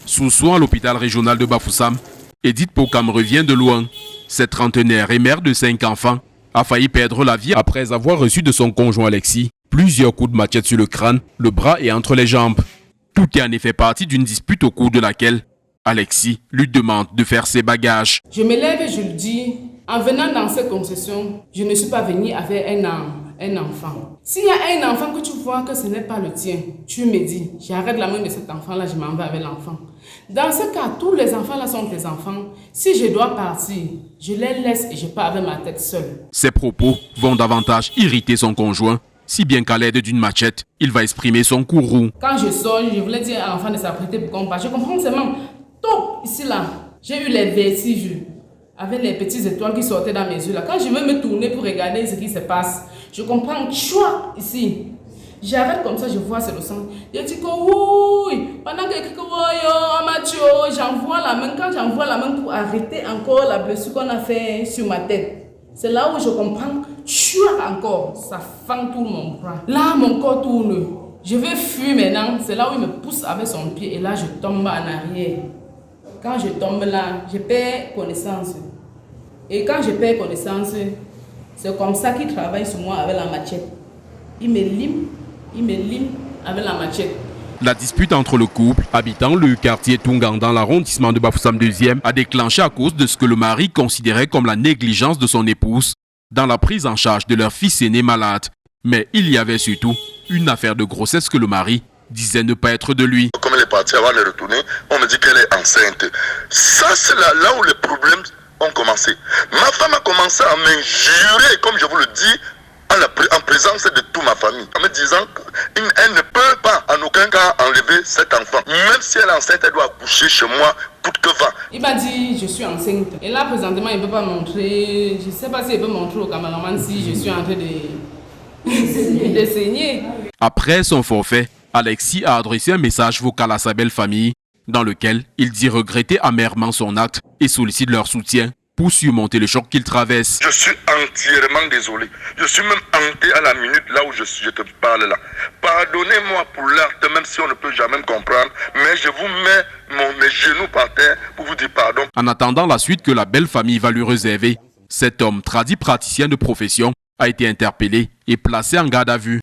Sous soin à l'hôpital régional de Bafoussam, Edith Pokam revient de loin. Cette trentenaire et mère de 5 enfants a failli perdre la vie après avoir reçu de son conjoint Alexis plusieurs coups de machette sur le crâne, le bras et entre les jambes. Tout est en effet parti d'une dispute au cours de laquelle Alexis lui demande de faire ses bagages. Je me lève et je lui dis, en venant dans cette concession, je ne suis pas venu avec un enfant. S'il y a un enfant que tu vois que ce n'est pas le tien, tu me dis, j'arrête la main de cet enfant-là, je m'en vais avec l'enfant. Dans ce cas, tous les enfants-là sont tes enfants. Si je dois partir, je les laisse et je pars avec ma tête seule. Ces propos vont davantage irriter son conjoint, si bien qu'à l'aide d'une machette, il va exprimer son courroux. Quand je sors, je voulais dire à l'enfant de s'apprêter pour qu'on parte. Je comprends seulement, tout ici là, j'ai eu les vertiges avec les petites étoiles qui sortaient dans mes yeux là. Quand je veux me tourner pour regarder ce qui se passe, je comprends, chouak, ici. J'arrête comme ça, je vois c'est le sang. Je dis que oui, pendant que j'envoie la main, quand j'envoie la main pour arrêter encore la blessure qu'on a fait sur ma tête. C'est là où je comprends, chouak encore, ça fend tout mon bras. Là, mon corps tourne. Je vais fuir maintenant, c'est là où il me pousse avec son pied et là je tombe en arrière. Quand je tombe là, je perds connaissance. Et quand je perds connaissance, c'est comme ça qu'il travaille sur moi avec la machette. Il me lime avec la machette. La dispute entre le couple, habitant le quartier Tungang dans l'arrondissement de Bafoussam 2e, a déclenché à cause de ce que le mari considérait comme la négligence de son épouse dans la prise en charge de leur fils aîné malade. Mais il y avait surtout une affaire de grossesse que le mari disait ne pas être de lui. Comme elle est partie avant de retourner, on me dit qu'elle est enceinte. Ça, c'est là où les problèmes ont commencé. Ma femme a commencé à m'injurer, comme je vous le dis, en présence de toute ma famille, en me disant qu'elle ne peut pas en aucun cas enlever cet enfant. Même si elle est enceinte, elle doit accoucher chez moi, coûte que va. Il m'a dit je suis enceinte. Et là, présentement, il ne peut pas montrer, je ne sais pas s'il peut montrer au cameraman si je suis en train de saigner. Après son forfait, Alexis a adressé un message vocal à sa belle famille dans lequel il dit regretter amèrement son acte et sollicite leur soutien pour surmonter le choc qu'il traverse. Je suis entièrement désolé. Je suis même hanté à la minute là où je te parle là. Pardonnez-moi pour l'acte, même si on ne peut jamais me comprendre, mais je vous mets mes genoux par terre pour vous dire pardon. En attendant la suite que la belle famille va lui réserver, cet homme tradit praticien de profession a été interpellé et placé en garde à vue.